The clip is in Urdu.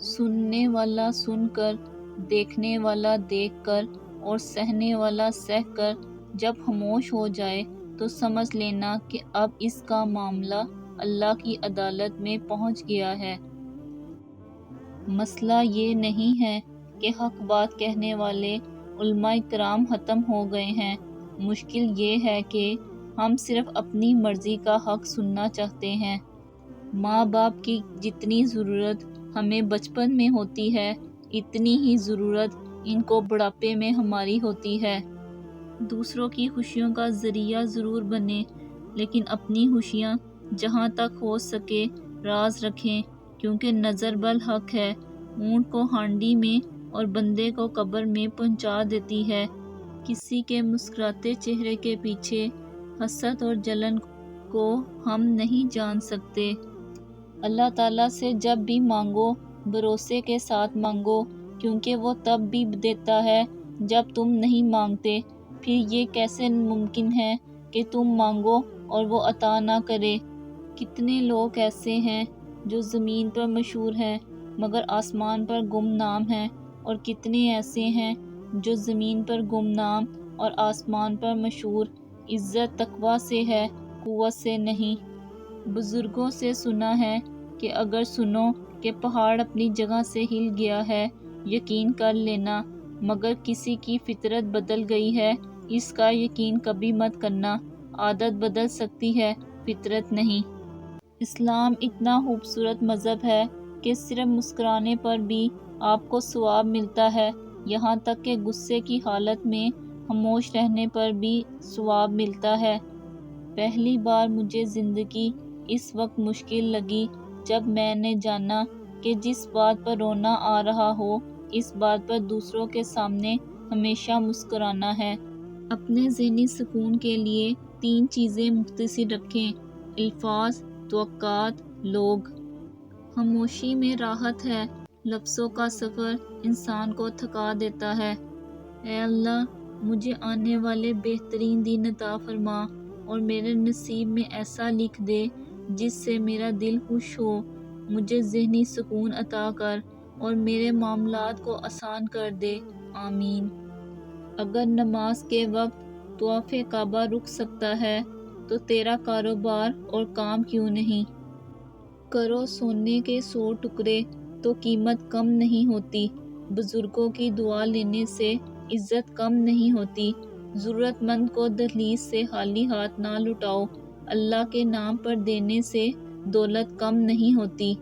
سننے والا سن کر، دیکھنے والا دیکھ کر اور سہنے والا سہ کر جب خاموش ہو جائے تو سمجھ لینا کہ اب اس کا معاملہ اللہ کی عدالت میں پہنچ گیا ہے۔ مسئلہ یہ نہیں ہے کہ حق بات کہنے والے علماء کرام ختم ہو گئے ہیں، مشکل یہ ہے کہ ہم صرف اپنی مرضی کا حق سننا چاہتے ہیں۔ ماں باپ کی جتنی ضرورت ہمیں بچپن میں ہوتی ہے، اتنی ہی ضرورت ان کو بڑھاپے میں ہماری ہوتی ہے۔ دوسروں کی خوشیوں کا ذریعہ ضرور بنیں، لیکن اپنی خوشیاں جہاں تک ہو سکے راز رکھیں، کیونکہ نظر بالحق ہے، اونٹ کو ہانڈی میں اور بندے کو قبر میں پہنچا دیتی ہے۔ کسی کے مسکراتے چہرے کے پیچھے حسد اور جلن کو ہم نہیں جان سکتے۔ اللہ تعالیٰ سے جب بھی مانگو بھروسے کے ساتھ مانگو، کیونکہ وہ تب بھی دیتا ہے جب تم نہیں مانگتے۔ پھر یہ کیسے ممکن ہے کہ تم مانگو اور وہ عطا نہ کرے؟ کتنے لوگ ایسے ہیں جو زمین پر مشہور ہیں مگر آسمان پر گمنام ہیں، اور کتنے ایسے ہیں جو زمین پر گمنام اور آسمان پر مشہور۔ عزت تقویٰ سے ہے، قوت سے نہیں۔ بزرگوں سے سنا ہے کہ اگر سنو کہ پہاڑ اپنی جگہ سے ہل گیا ہے، یقین کر لینا، مگر کسی کی فطرت بدل گئی ہے، اس کا یقین کبھی مت کرنا۔ عادت بدل سکتی ہے، فطرت نہیں۔ اسلام اتنا خوبصورت مذہب ہے کہ صرف مسکرانے پر بھی آپ کو ثواب ملتا ہے، یہاں تک کہ غصے کی حالت میں خاموش رہنے پر بھی ثواب ملتا ہے۔ پہلی بار مجھے زندگی اس وقت مشکل لگی جب میں نے جانا کہ جس بات پر رونا آ رہا ہو، اس بات پر دوسروں کے سامنے ہمیشہ مسکرانا ہے۔ اپنے ذہنی سکون کے لیے 3 چیزیں مختصر رکھیں: الفاظ، توقعات، لوگ۔ خاموشی میں راحت ہے، لفظوں کا سفر انسان کو تھکا دیتا ہے۔ اے اللہ، مجھے آنے والے بہترین دن عطا فرما اور میرے نصیب میں ایسا لکھ دے جس سے میرا دل خوش ہو۔ مجھے ذہنی سکون عطا کر اور میرے معاملات کو آسان کر دے، آمین۔ اگر نماز کے وقت طواف کعبہ رک سکتا ہے تو تیرا کاروبار اور کام کیوں نہیں؟ کرو سونے کے 100 ٹکڑے تو قیمت کم نہیں ہوتی۔ بزرگوں کی دعا لینے سے عزت کم نہیں ہوتی۔ ضرورت مند کو دہلیز سے خالی ہاتھ نہ لوٹاؤ۔ اللہ کے نام پر دینے سے دولت کم نہیں ہوتی۔